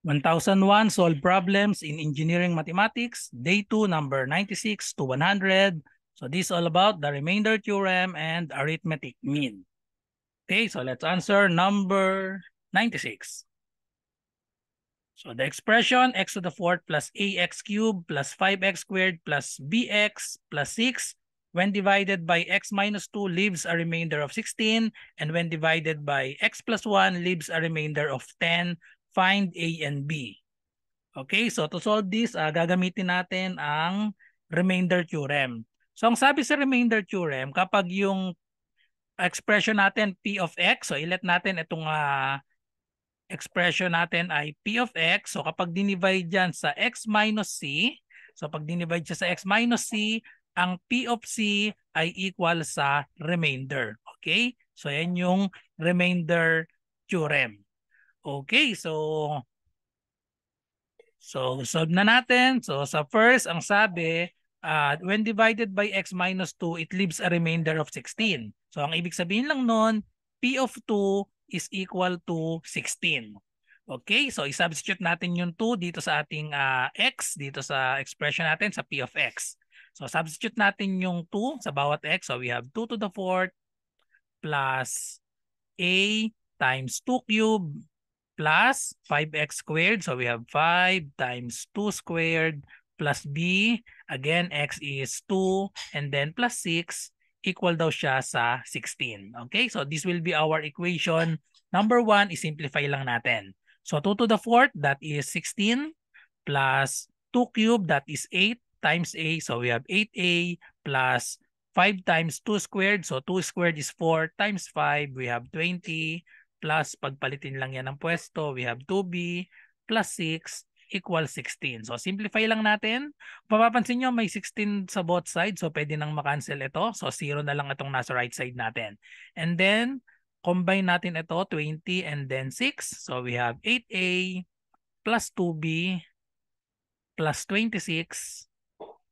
1001 Solve Problems in Engineering Mathematics, Day 2, number 96 to 100. So this is all about the remainder theorem and arithmetic mean. Okay, so let's answer number 96. So the expression x to the fourth plus ax cubed plus 5x squared plus bx plus 6 when divided by x minus 2 leaves a remainder of 16, and when divided by x plus 1 leaves a remainder of 10. Find a and b. Okay, so to solve this, gagamitin natin ang remainder theorem. So ang sabi sa remainder theorem, kapag yung expression natin p of x, so ilet natin itong expression natin ay p of x. So kapag dinivide dyan sa x minus c, so pag dinivide siya sa x minus c, ang p of c ay equal sa remainder. Okay, so yan yung remainder theorem. Okay, so solve na natin. So sa first, ang sabi, when divided by x minus 2, it leaves a remainder of 16. So ang ibig sabihin lang nun, p of 2 is equal to 16. Okay, so i-substitute natin yung 2 dito sa ating x, dito sa expression natin sa p of x. So substitute natin yung 2 sa bawat x. So we have 2 to the fourth plus a times 2 cubed plus 5x squared. So we have 5 times 2 squared plus b. Again, x is 2 and then plus 6 equal daw siya sa 16. Okay, so this will be our equation. Number 1 is simplify lang natin. So 2 to the fourth, that is 16 plus 2 cubed, that is 8 times a. So we have 8a plus 5 times 2 squared. So 2 squared is 4 times 5. We have 20 plus pagpalitin lang yan ng pwesto. We have 2b plus 6 equals 16. So simplify lang natin. Papapansin nyo may 16 sa both sides. So pwede nang makancel ito. So 0 na lang itong nasa right side natin. And then combine natin ito 20 and then 6. So we have 8a plus 2b plus 26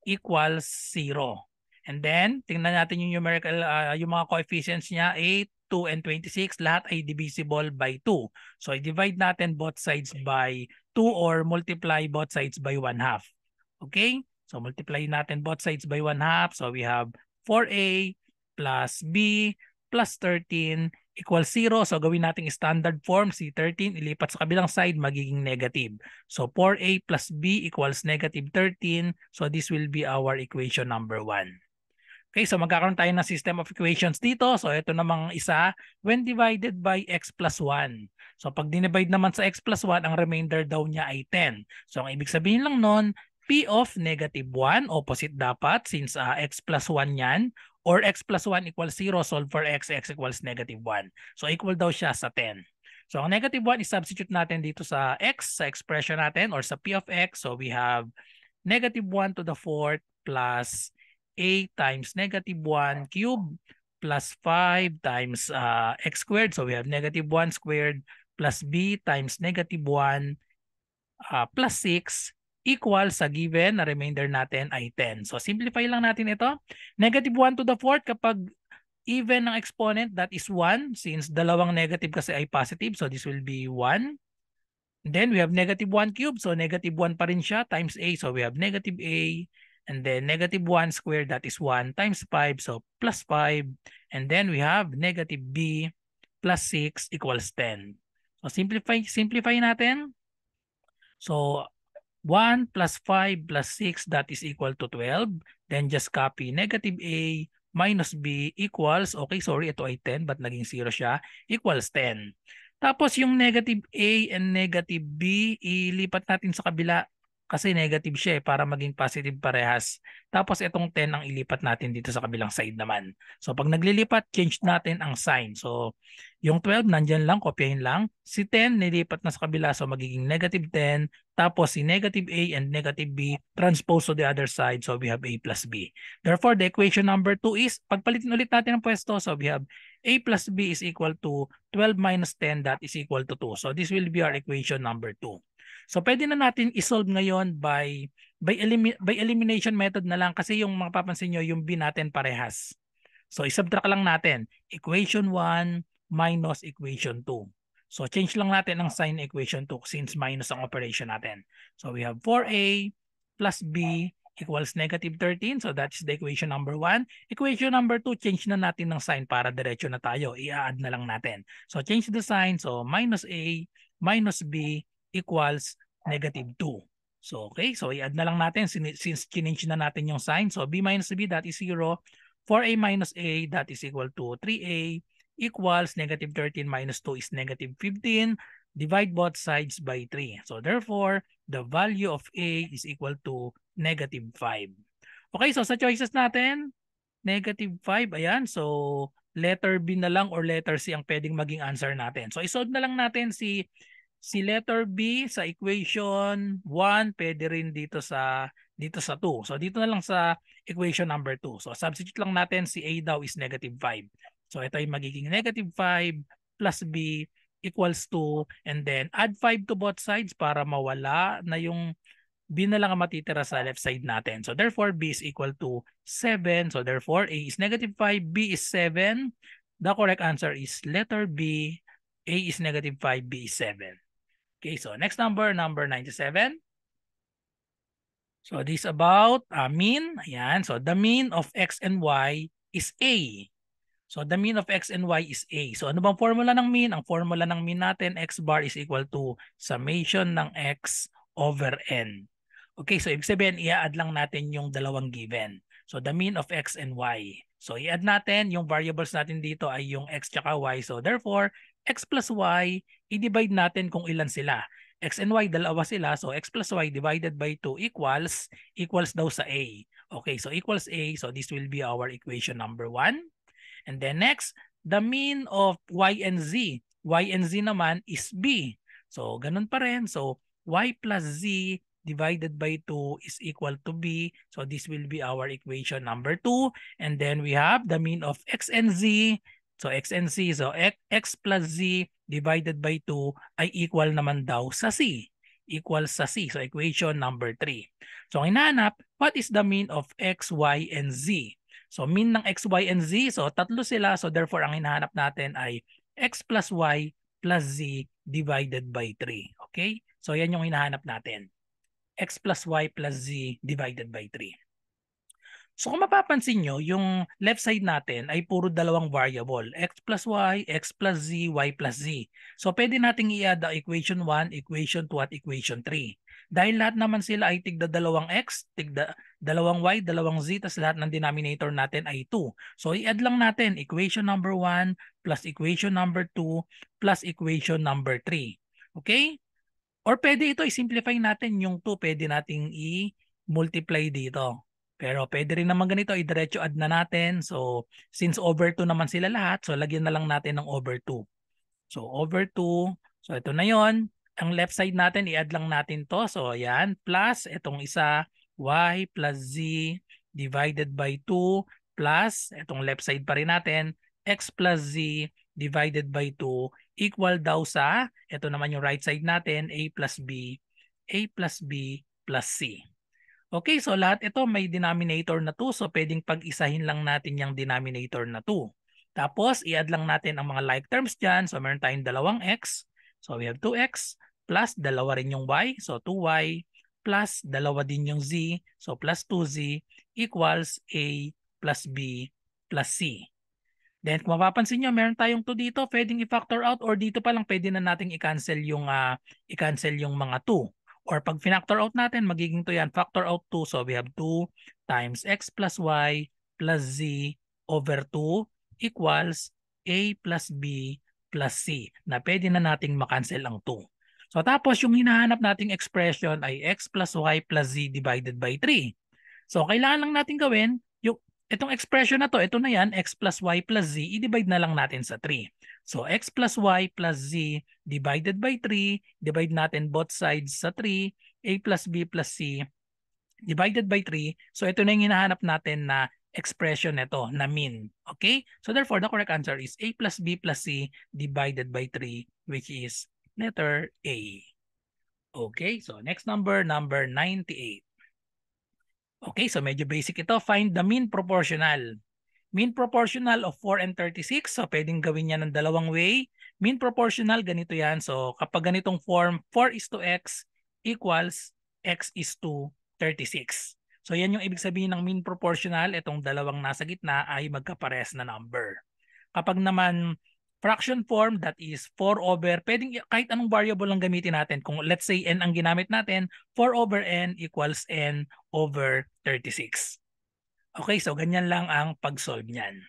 equals 0. And then, tingnan natin yung numerical, yung mga coefficients niya, 8, 2, and 26, lahat ay divisible by 2. So, i-divide natin both sides by 2 or multiply both sides by 1/2. Okay? So, multiply natin both sides by 1/2. So, we have 4a plus b plus 13 equals 0. So, gawin natin standard form. Si 13, ilipat sa kabilang side, magiging negative. So, 4a plus b equals negative 13. So, this will be our equation number 1. Okay, so magkakaroon tayo ng system of equations dito. So ito namang isa, when divided by x plus 1. So pag dinivide naman sa x plus 1, ang remainder daw niya ay 10. So ang ibig sabihin lang nun, p of negative 1, opposite dapat since x plus 1 yan, or x plus 1 equals 0, solve for x equals negative 1. So equal daw siya sa 10. So ang negative 1 is substitute natin dito sa x, sa expression natin, or sa p of x. So we have negative 1 to the fourth plus a times negative 1 cubed plus 5 times x squared. So we have negative 1 squared plus b times negative 1 plus 6 equal sa given na remainder natin ay 10. So simplify lang natin ito. Negative 1 to the fourth, kapag even ng exponent, that is 1. Since dalawang negative kasi ay positive, so this will be 1. Then we have negative 1 cubed, so negative 1 pa rin siya times a. So we have negative a. And then negative 1 squared, that is 1 times 5, so plus 5. And then we have negative b plus 6 equals 10. So simplify natin. So 1 plus 5 plus 6, that is equal to 12. Then just copy negative a minus b equals, okay, sorry, ito ay 10, but naging 0 siya, equals 10. Tapos yung negative a and negative b, ilipat natin sa kabila. Kasi negative siya para maging positive parehas. Tapos itong 10 ang ilipat natin dito sa kabilang side naman. So pag naglilipat, change natin ang sign. So yung 12 nandyan lang, kopyahin lang. Si 10 nilipat na sa kabila, so magiging negative 10. Tapos si negative a and negative b transpose to the other side, so we have a plus b. Therefore, the equation number 2 is, pagpalitin ulit natin ang pwesto, so we have a plus b is equal to 12 minus 10, that is equal to 2. So this will be our equation number 2. So pwede na natin isolve ngayon by elimination method na lang, kasi yung mapapansin nyo yung b natin parehas. So isubtract lang natin equation 1 minus equation 2. So change lang natin ang sign ng equation 2 since minus ang operation natin. So we have 4a plus b equals negative 13. So that's the equation number 1. Equation number 2, change na natin ng sign para diretso na tayo. I-add na lang natin. So change the sign. So minus a minus b equals negative 2. So okay, so i-add na lang natin since change na natin yung sign. So b minus b, that is 0. 4a minus a, that is equal to 3a equals negative 13 minus 2 is negative 15. Divide both sides by 3. So therefore, the value of a is equal to negative 5. Okay, so sa choices natin, negative 5, ayan. So letter B na lang or letter C ang pwedeng maging answer natin. So isolve na lang natin si letter B sa equation 1, pwede rin dito sa 2. So dito na lang sa equation number 2. So substitute lang natin si A daw is negative 5. So ito ay magiging negative 5 plus B equals 2, and then add 5 to both sides para mawala na yung B na lang ang matitira sa left side natin. So therefore B is equal to 7. So therefore A is negative 5, B is 7. The correct answer is letter B. A is negative 5, B is 7. Okay, so next number, number 97. So this is about mean. Ayan. So the mean of x and y is A. So the mean of x and y is A. So ano bang formula ng mean? Ang formula ng mean natin, x bar is equal to summation ng x over n. Okay, so ibig sabihin, i-add lang natin yung dalawang given. So the mean of x and y. So i-add natin, yung variables natin dito ay yung x tsaka y. So therefore, x plus y, i-divide natin kung ilan sila. X and y, dalawa sila. So x plus y divided by 2 equals daw sa a. Okay, so equals a. So this will be our equation number 1. And then next, the mean of y and z. Y and z naman is b. So ganun pa rin. So y plus z divided by 2 is equal to b. So this will be our equation number 2. And then we have the mean of x and z. So x and z. So x plus z divided by 2 ay equal naman daw sa c. Equals sa c. So equation number 3. So ang hinahanap, what is the mean of x, y, and z? So mean ng x, y, and z. So tatlo sila. So therefore ang hinahanap natin ay x plus y plus z divided by 3. Okay? So yan yung hinahanap natin. X plus y plus z divided by 3. So kung mapapansin nyo, yung left side natin ay puro dalawang variable. X plus y, x plus z, y plus z. So pwede nating i-add ang equation 1, equation 2 at equation 3. Dahil lahat naman sila ay tigda dalawang x, tigda dalawang y, dalawang z, tas lahat ng denominator natin ay 2. So i-add lang natin equation number 1 plus equation number 2 plus equation number 3. Okay? Or pwede ito i-simplify natin yung 2, pwede nating i-multiply dito. Pero pwede rin naman ganito, i-diretso add na natin. So since over 2 naman sila lahat, so lagyan na lang natin ng over 2. So over 2, so ito na yon. Ang left side natin, i-add lang natin to. So ayan, plus itong isa, y plus z divided by 2 plus itong left side pa rin natin, x plus z divided by 2 equal daw sa, ito naman yung right side natin, a plus b plus c. Okay, so lahat ito may denominator na 2. So pwedeng pag-isahin lang natin yung denominator na 2. Tapos i-add lang natin ang mga like terms dyan. So meron tayong dalawang x. So we have 2x plus dalawa rin yung y. So 2y plus dalawa din yung z. So plus 2z equals a plus b plus c. Then kung mapapansin nyo, meron tayong 2 dito. Pwedeng i-factor out or dito pa lang pwede na nating i-cancel yung mga 2. Or pag factor out natin, magiging to yan, factor out 2. So we have 2 times x plus y plus z over 2 equals a plus b plus c. Na pwede na nating makancel ang 2. So tapos yung hinahanap nating expression ay x plus y plus z divided by 3. So kailangan lang natin gawin, yung itong expression na to, ito na yan, x plus y plus z, i-divide na lang natin sa 3. So x plus y plus z divided by 3, divide natin both sides sa 3, a plus b plus c divided by 3. So ito na yung hinahanap natin na expression nito na mean. Okay? So therefore, the correct answer is a plus b plus c divided by 3, which is letter A. Okay? So next number, number 98. Okay, so medyo basic ito. Find the mean proportional. Mean proportional of 4 and 36. So pwedeng gawin yan ng dalawang way. Mean proportional, ganito yan. So kapag ganitong form, 4 is to x equals x is to 36. So yan yung ibig sabihin ng mean proportional. Itong dalawang nasa gitna ay magkapares na number. Kapag naman fraction form, that is 4 over, pwedeng kahit anong variable lang gamitin natin. Kung let's say n ang ginamit natin, 4 over n equals n over 36. Okay, so ganyan lang ang pag-solve niyan.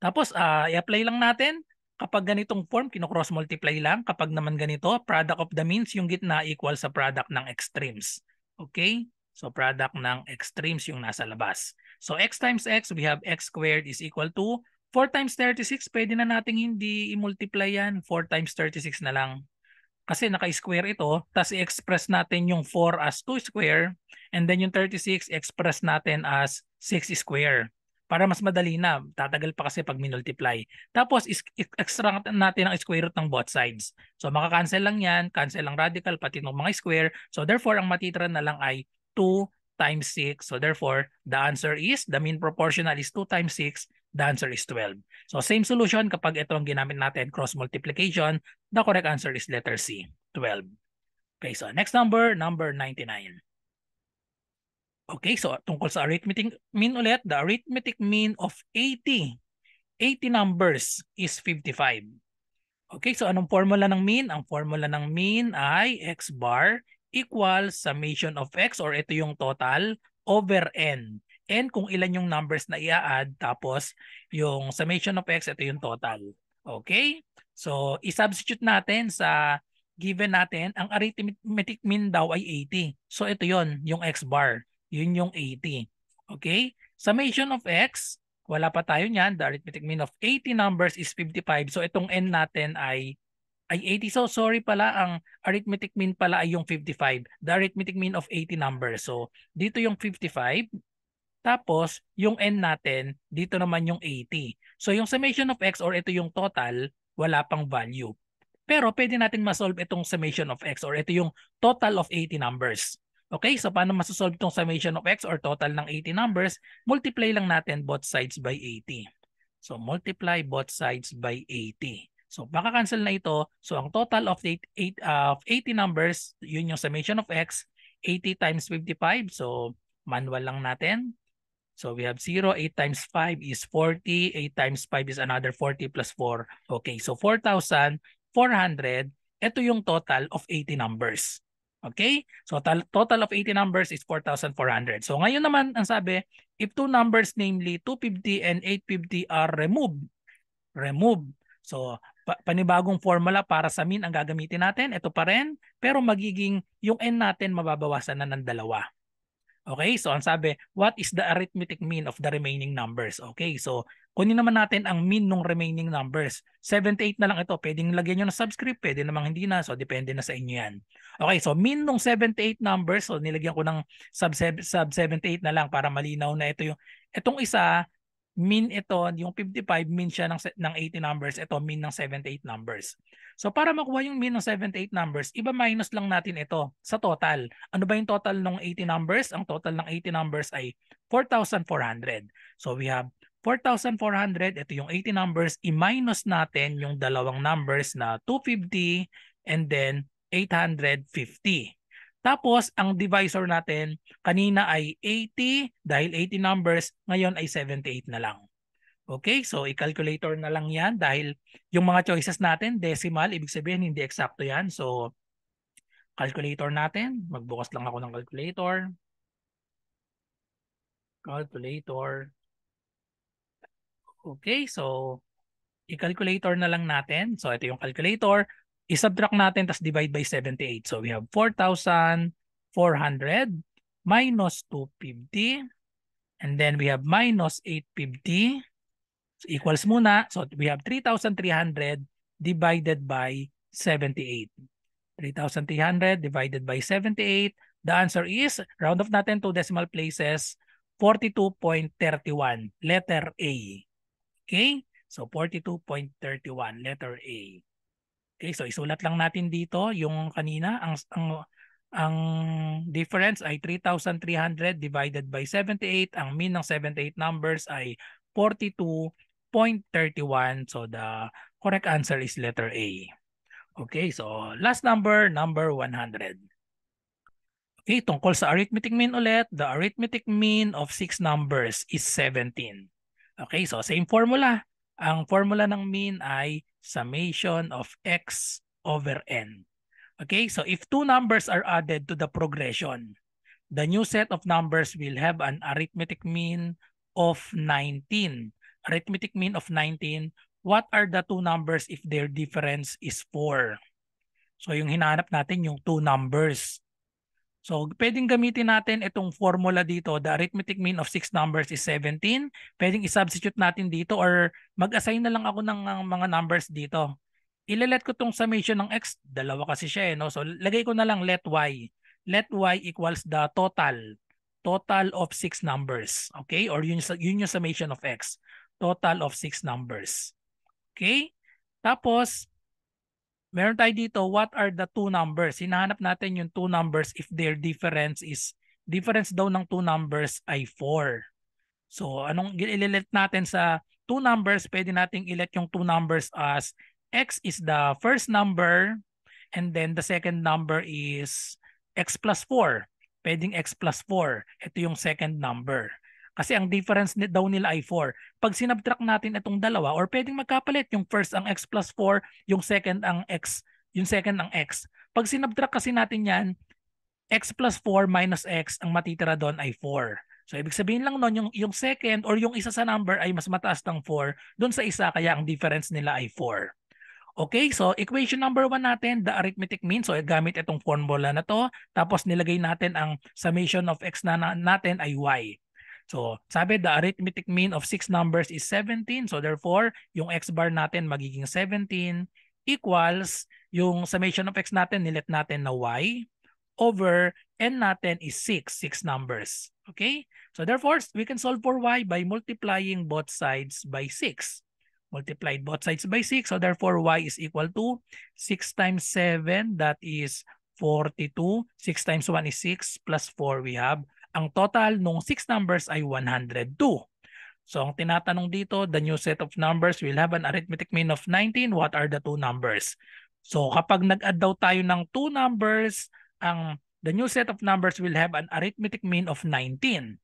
Tapos i-apply lang natin. Kapag ganitong form, kino-cross multiply lang. Kapag naman ganito, product of the means, yung gitna equal sa product ng extremes. Okay? So product ng extremes yung nasa labas. So x times x, we have x squared is equal to 4 times 36. Pwede na nating hindi i-multiply yan. 4 times 36 na lang. Kasi naka-square ito, tapos i-express natin yung 4 as 2 square, and then yung 36 express natin as 6 square. Para mas madali na, tatagal pa kasi pag minultiply. Tapos extract natin ang square root ng both sides. So makakancel lang yan, cancel ang radical pati ng mga square. So therefore ang matitira na lang ay 2 times 6. So therefore the answer is, the mean proportional is 2 times 6. The answer is 12. So same solution kapag ito ang ginamit natin, cross multiplication. The correct answer is letter C, 12. Okay, so next number, number 99. Okay, so tungkol sa arithmetic mean ulit, the arithmetic mean of 80 numbers is 55. Okay, so anong formula ng mean? Ang formula ng mean ay x bar equals summation of x, or ito yung total, over n. N kung ilan yung numbers na i-add, tapos yung summation of x, ito yung total. Okay? So, i-substitute natin sa given natin, ang arithmetic mean daw ay 80. So, ito yon yung x bar. Yun yung 80. Okay? Summation of x, wala pa tayo niyan. The arithmetic mean of 80 numbers is 55. So, itong n natin ay 80. So, sorry pala, ang arithmetic mean pala ay yung 55. The arithmetic mean of 80 numbers. So, dito yung 55. Tapos, yung n natin, dito naman yung 80. So, yung summation of x, or ito yung total, wala pang value. Pero pwede natin ma-solve itong summation of x, or ito yung total of 80 numbers. Okay, so paano masosolve itong summation of x or total ng 80 numbers? Multiply lang natin both sides by 80. So multiply both sides by 80. So makakancel na ito. So ang total of 80 numbers, yun yung summation of x, 80 times 55. So manual lang natin. So we have 0, 8 times 5 is 40, 8 times 5 is another 40 plus 4. Okay, so 4,400. Ito yung total of 80 numbers. Okay? So total of 80 numbers is 4,400. So ngayon naman ang sabi, if two numbers namely 250 and 850 are removed. So panibagong formula para sa mean ang gagamitin natin. Ito pa rin, pero magiging yung n natin mababawasan na ng dalawa. Okay, so ang sabi, what is the arithmetic mean of the remaining numbers? Okay, so kunin naman natin ang mean ng remaining numbers. 78 na lang ito. Pwedeng lagyan nyo ng subscript, pwede namang hindi na. So depende na sa inyo yan. Okay, so mean ng 78 numbers. So nilagyan ko ng sub 78 na lang para malinaw na ito yung, itong isa, mean ito, yung 55, mean siya ng 80 numbers. Ito, mean ng 78 numbers. So para makuha yung mean ng 78 numbers, iba minus lang natin ito sa total. Ano ba yung total ng 80 numbers? Ang total ng 80 numbers ay 4,400. So we have 4,400. Ito yung 80 numbers. I-minus natin yung dalawang numbers na 250 and then 850. Tapos, ang divisor natin kanina ay 80, dahil 80 numbers, ngayon ay 78 na lang. Okay, so i-calculator na lang yan dahil yung mga choices natin, decimal, ibig sabihin hindi eksakto yan. So, calculator natin. Magbukas lang ako ng calculator. Calculator. Okay, so i-calculator na lang natin. So, ito yung calculator. I-subtract natin, tapos divide by 78. So, we have 4,400 minus 250. And then we have minus 850. So, equals muna. So, we have 3,300 divided by 78. 3,300 divided by 78. The answer is, round off natin to decimal places, 42.31. Letter A. Okay? So, 42.31. Letter A. Okay, so isulat lang natin dito yung kanina. Ang difference ay 3,300 divided by 78. Ang mean ng 78 numbers ay 42.31. So the correct answer is letter A. Okay, so last number, number 100. Okay, tungkol sa arithmetic mean ulit, the arithmetic mean of 6 numbers is 17. Okay, so same formula. Ang formula ng mean ay summation of x over n. Okay, so if two numbers are added to the progression, the new set of numbers will have an arithmetic mean of 19. Arithmetic mean of 19. What are the two numbers if their difference is 4? So yung hinahanap natin yung two numbers. So pwedeng gamitin natin itong formula dito. The arithmetic mean of 6 numbers is 17. Pwedeng i-substitute natin dito or mag-assign na lang ako ng mga numbers dito. Ilalet ko tong summation ng x. Dalawa kasi siya eh. No? So lagay ko na lang let y. Let y equals the total. Total of 6 numbers. Okay? Or yun yung summation of x. Total of 6 numbers. Okay? Tapos, meron tayo dito, what are the two numbers? Hinahanap natin yung two numbers if their difference daw ng two numbers ay 4. So, anong ililit natin sa two numbers? Pwede nating ilit yung two numbers as x is the first number and then the second number is x plus 4. Pwedeng x plus 4. Ito yung second number. Kasi ang difference daw nila ay 4. Pag sinubtract natin itong dalawa, or pwedeng magkapalit, yung first ang x plus 4, yung second ang x, yung second ang x. Pag sinubtract kasi natin yan, x plus 4 minus x, ang matitira doon ay 4. So ibig sabihin lang noon, yung second or yung isa sa number ay mas mataas ng 4 doon sa isa, kaya ang difference nila ay 4. Okay, so equation number 1 natin, the arithmetic mean. So gamit itong formula na to, tapos nilagay natin ang summation of x na natin ay y. So sabi the arithmetic mean of 6 numbers is 17. So therefore, yung x bar natin magiging 17 equals yung summation of x natin, nilet natin na y over n natin is 6 numbers. Okay? So therefore, we can solve for y by multiplying both sides by 6. Multiplied both sides by 6. So therefore, y is equal to 6 times 7, that is 42. 6 times 1 is 6 plus 4 we have. Ang total nung 6 numbers ay 102. So ang tinatanong dito, the new set of numbers will have an arithmetic mean of 19. What are the two numbers? So kapag nag-add daw tayo ng two numbers, the new set of numbers will have an arithmetic mean of 19.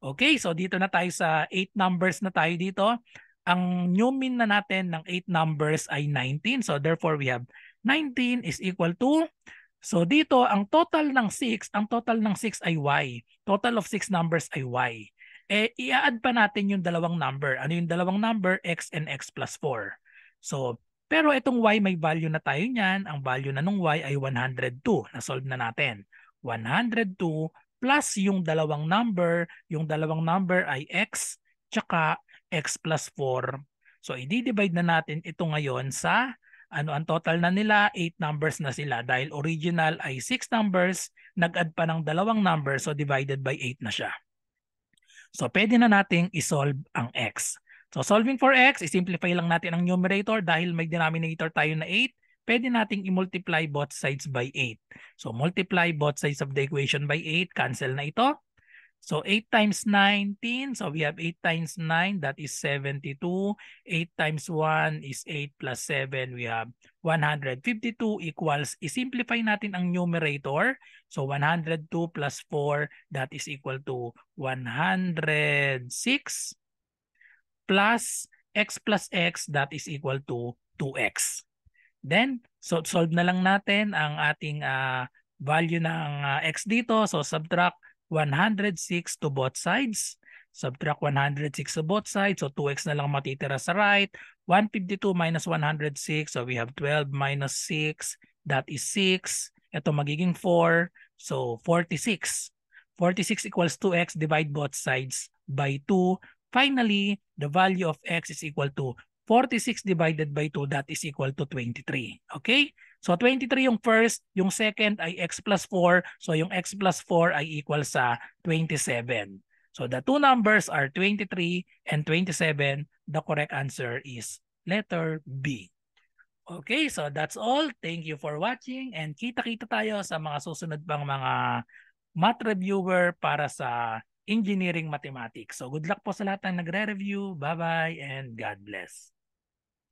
Okay, so dito na tayo sa 8 numbers na tayo dito. Ang new mean na natin ng 8 numbers ay 19. So therefore, we have 19 is equal to, so dito, ang total ng 6 ay y. Total of 6 numbers ay y. Eh, i-add pa natin yung dalawang number. Ano yung dalawang number? X and x plus 4. So, pero itong y may value na tayo niyan. Ang value na nung y ay 102. Na-solve na natin. 102 plus yung dalawang number. Yung dalawang number ay x tsaka x plus 4. So, i-divide na natin ito ngayon sa ang total na nila, 8 numbers na sila. Dahil original ay 6 numbers, nag-add pa ng dalawang number, so divided by 8 na siya. So pwede na nating isolve ang x. So solving for x, i-simplify lang natin ang numerator dahil may denominator tayo na 8. Pwede nating i-multiply both sides by 8. So multiply both sides of the equation by 8, cancel na ito. So 8 times 19, so we have 8 times 9, that is 72. 8 times 1 is 8 plus 7, we have 152 equals, i-simplify natin ang numerator. So 102 plus 4, that is equal to 106 plus x, that is equal to 2x. Then, so solve na lang natin ang ating value ng x dito. So subtract 106 to both sides. Subtract 106 to both sides. So 2x na lang matitira sa right. 152 minus 106. So we have 12 minus 6. That is 6. Ito magiging 4. So 46. 46 equals 2x. Divide both sides by 2. Finally, the value of x is equal to 46 divided by 2. That is equal to 23. Okay? So 23 yung first, yung second ay x plus 4. So yung x plus 4 ay equal sa 27. So the two numbers are 23 and 27. The correct answer is letter B. Okay, so that's all. Thank you for watching and kita-kita tayo sa mga susunod pang mga math reviewer para sa engineering mathematics. So good luck po sa lahat ng nagre-review. Bye-bye and God bless.